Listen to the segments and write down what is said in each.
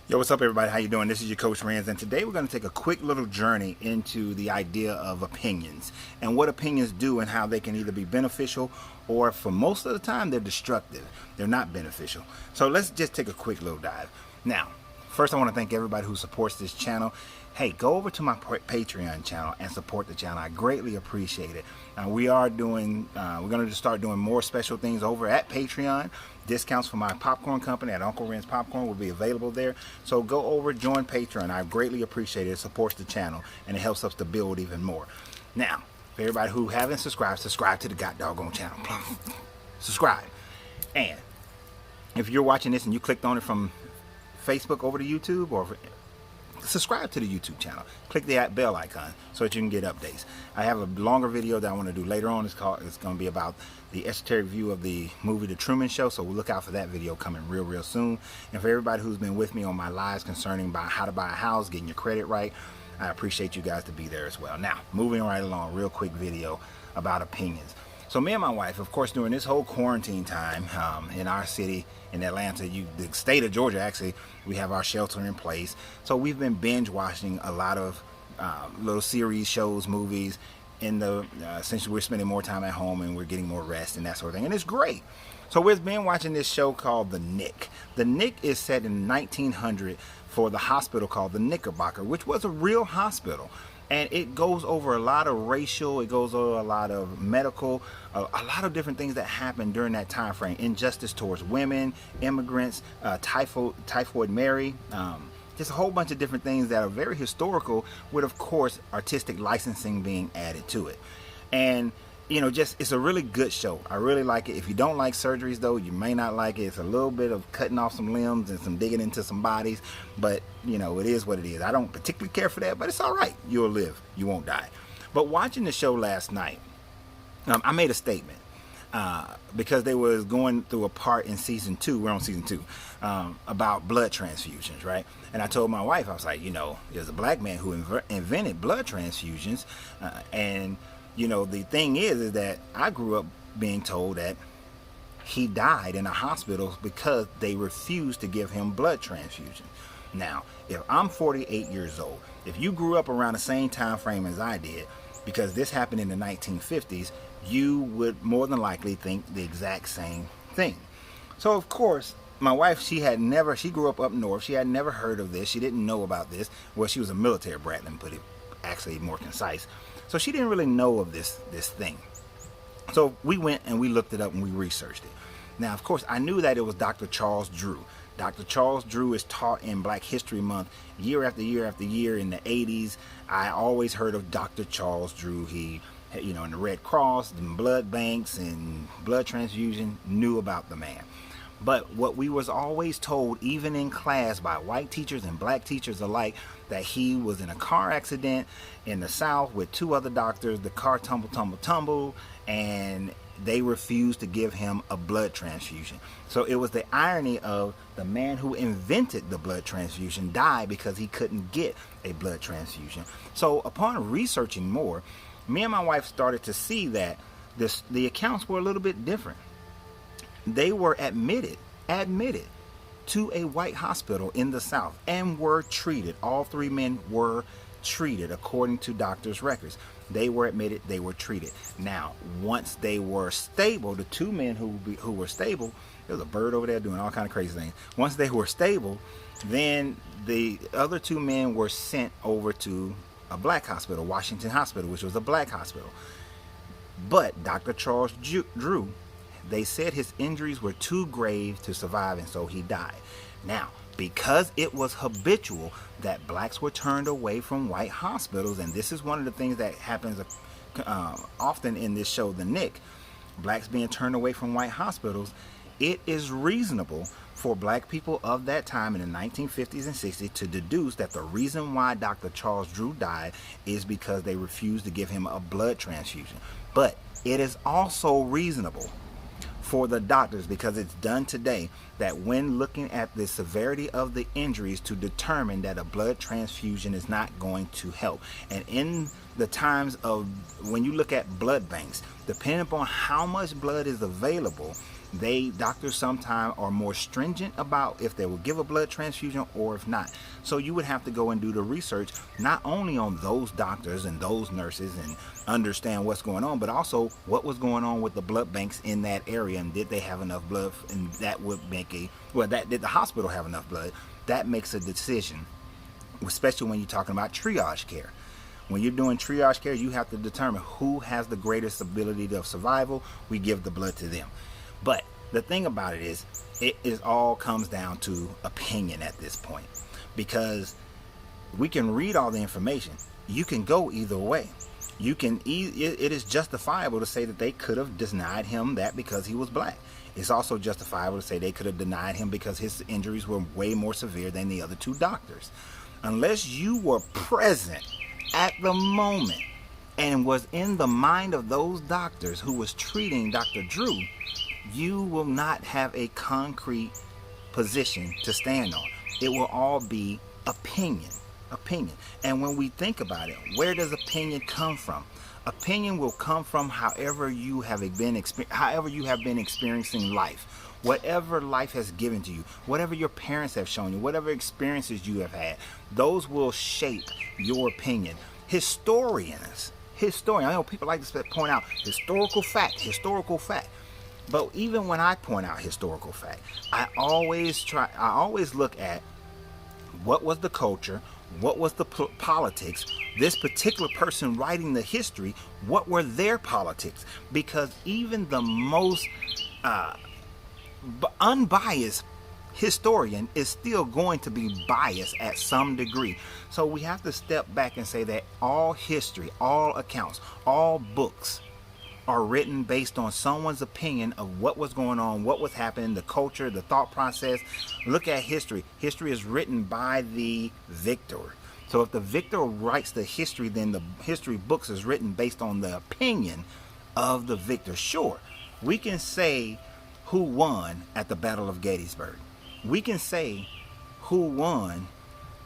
Yo, what's up everybody? How you doing? This is your Coach Rans, and today we're going to take a quick little journey into the idea of opinions and what opinions do and how they can either be beneficial or for most of the time they're destructive. They're not beneficial. So let's just take a quick little dive. Now, first I want to thank everybody who supports this channel. Hey, go over to my Patreon channel and support the channel. I greatly appreciate it. We're going to start doing more special things over at Patreon. Discounts for my popcorn company at Uncle Ren's Popcorn will be available there. So go over, join Patreon. I greatly appreciate it. It supports the channel and it helps us to build even more. Now, for everybody who haven't subscribed, subscribe to the God Doggone channel. Subscribe. And if you're watching this and you clicked on it from Facebook over to YouTube, or subscribe to the YouTube channel. Click the bell icon so that you can get updates. I have a longer video that I want to do later on. It's going to be about the esoteric view of the movie The Truman Show, so we'll look out for that video coming real soon. And for everybody who's been with me on my lives concerning how to buy a house, getting your credit right, I appreciate you guys to be there as well. Now, moving right along, real quick video about opinions. So me and my wife, of course, during this whole quarantine time in our city in Atlanta, the state of Georgia, actually, we have our shelter in place. So we've been binge watching a lot of little series, shows, movies. Essentially, we're spending more time at home and we're getting more rest and that sort of thing. And it's great. So we've been watching this show called The Knick. The Knick is set in 1900 for the hospital called the Knickerbocker, which was a real hospital. And it goes over a lot of racial, it goes over a lot of medical, a lot of different things that happened during that time frame. Injustice towards women, immigrants, Typhoid Mary, just a whole bunch of different things that are very historical with, of course, artistic licensing being added to it. And you know, it's a really good show. I really like it. If you don't like surgeries, though, you may not like it. It's a little bit of cutting off some limbs and some digging into some bodies, but you know, it is what it is. I don't particularly care for that, but it's all right. You'll live. You won't die. But watching the show last night, I made a statement because they was going through a part in season 2. We're on season 2 about blood transfusions, right? And I told my wife, I was like, you know, there's a black man who invented blood transfusions, and you know, the thing is that I grew up being told that he died in a hospital because they refused to give him blood transfusion. Now, if I'm 48 years old, if you grew up around the same time frame as I did, because this happened in the 1950s, you would more than likely think the exact same thing. So, of course, my wife, she grew up north. She had never heard of this. She didn't know about this. Well, she was a military brat, let me put it actually more concise. So she didn't really know of this thing. So we went and we looked it up and we researched it. Now, of course, I knew that it was Dr. Charles Drew. Dr. Charles Drew is taught in Black History Month year after year after year in the 80s. I always heard of Dr. Charles Drew. He, you know, in the Red Cross, the blood banks and blood transfusion, knew about the man. But what we was always told, even in class by white teachers and black teachers alike, that he was in a car accident in the South with 2 other doctors. The car tumbled, and they refused to give him a blood transfusion. So it was the irony of the man who invented the blood transfusion died because he couldn't get a blood transfusion. So upon researching more, me and my wife started to see that the accounts were a little bit different. They were admitted to a white hospital in the South and were treated. All 3 men were treated according to doctors' records. They were admitted, they were treated. Now, once they were stable, the 2 men who were stable, there's a bird over there doing all kind of crazy things. Once they were stable, then the other 2 men were sent over to a black hospital, Washington Hospital, which was a black hospital. But Dr. Charles Drew, they said his injuries were too grave to survive, and so he died. Now, because it was habitual that blacks were turned away from white hospitals, and this is one of the things that happens often in this show, The Knick, blacks being turned away from white hospitals, it is reasonable for black people of that time in the 1950s and 60s to deduce that the reason why Dr. Charles Drew died is because they refused to give him a blood transfusion. But it is also reasonable for the doctors, because it's done today, that when looking at the severity of the injuries to determine that a blood transfusion is not going to help. And in the times of when you look at blood banks, depending upon how much blood is available, doctors sometimes are more stringent about if they will give a blood transfusion or if not. So you would have to go and do the research not only on those doctors and those nurses and understand what's going on, but also what was going on with the blood banks in that area, and did they have enough blood, and that would make did the hospital have enough blood? That makes a decision, especially when you're talking about triage care. When you're doing triage care, you have to determine who has the greatest ability of survival. We give the blood to them. But the thing about it is all comes down to opinion at this point, because we can read all the information. You can go either way. It is justifiable to say that they could have denied him that because he was black. It's also justifiable to say they could have denied him because his injuries were way more severe than the other two doctors. Unless you were present at the moment and was in the mind of those doctors who was treating Dr. Drew, you will not have a concrete position to stand on. It will all be opinion. And when we think about it, where does opinion come from? Opinion will come from however you have been experiencing life. Whatever life has given to you, whatever your parents have shown you, whatever experiences you have had, those will shape your opinion. Historians, I know people like to point out historical fact. But even when I point out historical fact, I always look at what was the culture, what was the politics, this particular person writing the history, what were their politics? Because even the most unbiased historian is still going to be biased at some degree. So we have to step back and say that all history, all accounts, all books are written based on someone's opinion of what was going on, what was happening, the culture, the thought process. Look at history. History is written by the victor. So if the victor writes the history, then the history books is written based on the opinion of the victor. Sure, we can say who won at the Battle of Gettysburg. We can say who won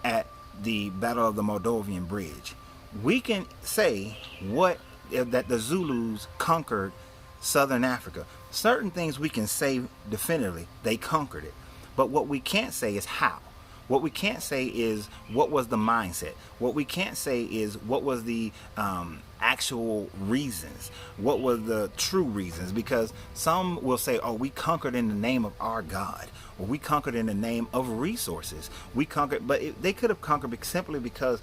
at the Battle of the Moldovan Bridge. We can say that the Zulus conquered Southern Africa. Certain things we can say definitively, they conquered it. But what we can't say is how. What we can't say is what was the mindset. What we can't say is what was the actual reasons. What were the true reasons? Because some will say, oh, we conquered in the name of our God. Or we conquered in the name of resources. We conquered, but they could have conquered simply because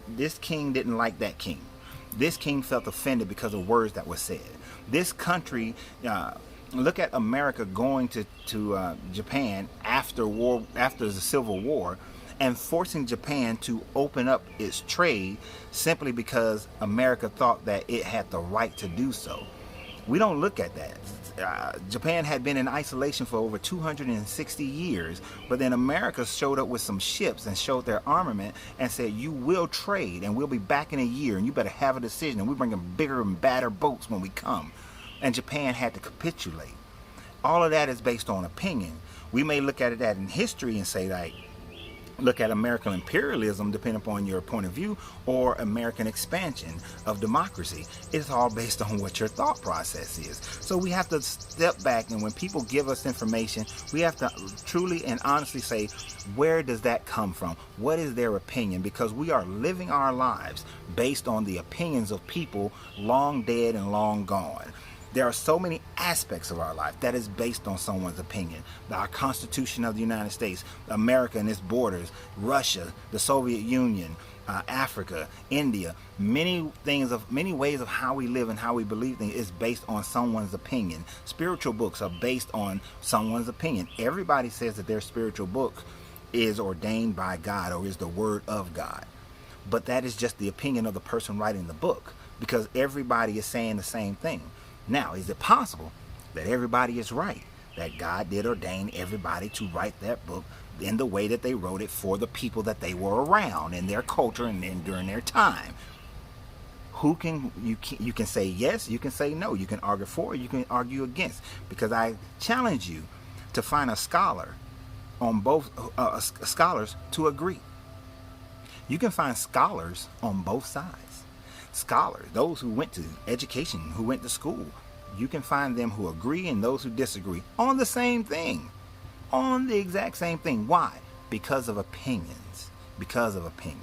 this king didn't like that king. This king felt offended because of words that were said. This country, look at America going to Japan after the Civil War, and forcing Japan to open up its trade simply because America thought that it had the right to do so. We don't look at that. Japan had been in isolation for over 260 years, but then America showed up with some ships and showed their armament and said, you will trade and we'll be back in a year and you better have a decision, and we're bringing bigger and badder boats when we come. And Japan had to capitulate. All of that is based on opinion. We may look at it in history and say, like, look at American imperialism, depending upon your point of view, or American expansion of democracy. It's all based on what your thought process is. So we have to step back, and when people give us information, we have to truly and honestly say, where does that come from? What is their opinion? Because we are living our lives based on the opinions of people long dead and long gone. There are so many aspects of our life that is based on someone's opinion. Our Constitution of the United States, America and its borders, Russia, the Soviet Union, Africa, India, many ways of how we live and how we believe things is based on someone's opinion. Spiritual books are based on someone's opinion. Everybody says that their spiritual book is ordained by God or is the word of God. But that is just the opinion of the person writing the book, because everybody is saying the same thing. Now, is it possible that everybody is right, that God did ordain everybody to write that book in the way that they wrote it for the people that they were around in their culture and then during their time? You can say yes, you can say no, you can argue for, you can argue against, because I challenge you to find a scholar on both scholars to agree. You can find scholars on both sides. scholars, those who went to education, who went to school. You can find them who agree and those who disagree on the same thing, on the exact same thing. Why? Because of opinions. Because of opinion.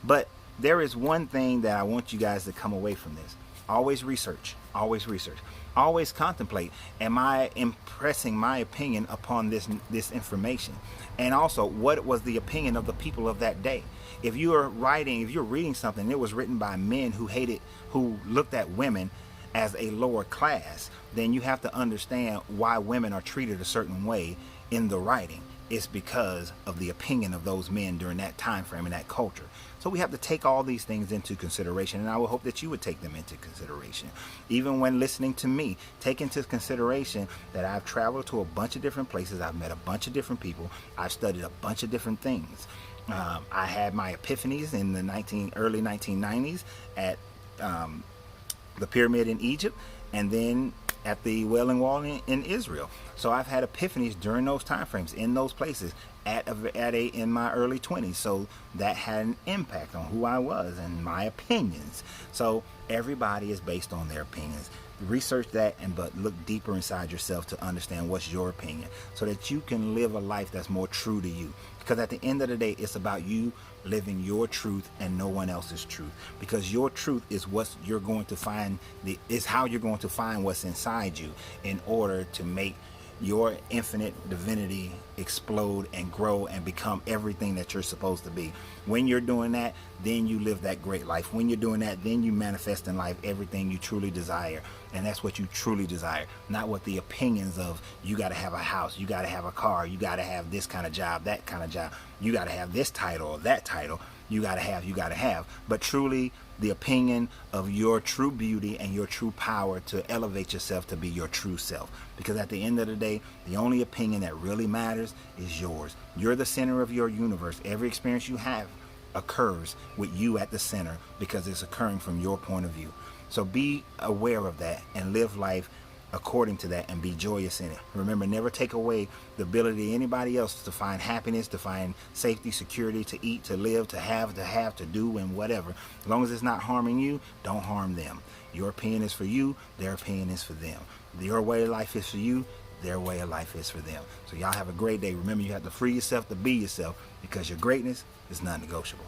But there is one thing that I want you guys to come away from this. Always research. Always research. Always contemplate. Am I impressing my opinion upon this information? And also, what was the opinion of the people of that day? If you're reading something that was written by men who looked at women as a lower class, then you have to understand why women are treated a certain way in the writing. It's because of the opinion of those men during that time frame and that culture. So we have to take all these things into consideration, and I would hope that you would take them into consideration. Even when listening to me, take into consideration that I've traveled to a bunch of different places, I've met a bunch of different people, I've studied a bunch of different things. I had my epiphanies in the early 1990s at the pyramid in Egypt, and then at the Wailing Wall in Israel. So I've had epiphanies during those time frames in those places in my early 20s. So that had an impact on who I was and my opinions. So everybody is based on their opinions. Research that, but look deeper inside yourself to understand what's your opinion, so that you can live a life that's more true to you. Because at the end of the day, it's about you living your truth and no one else's truth. Because your truth is what you're going to find, is how you're going to find what's inside you in order to make your infinite divinity explode and grow and become everything that you're supposed to be. When you're doing that, then you live that great life. When you're doing that, then you manifest in life everything you truly desire. And that's what you truly desire, not what the opinions of you got to have a house, you got to have a car, you got to have this kind of job, that kind of job, you got to have this title or that title, you got to have, but truly the opinion of your true beauty and your true power to elevate yourself to be your true self. Because at the end of the day, the only opinion that really matters is yours. You're the center of your universe. Every experience you have occurs with you at the center because it's occurring from your point of view. So be aware of that and live life according to that and be joyous in it. Remember, never take away the ability of anybody else to find happiness, to find safety, security, to eat, to live, to have, to do, and whatever. As long as it's not harming you, don't harm them. Your opinion is for you, their opinion is for them. Your way of life is for you, their way of life is for them. So y'all have a great day. Remember, you have to free yourself to be yourself, because your greatness is non-negotiable.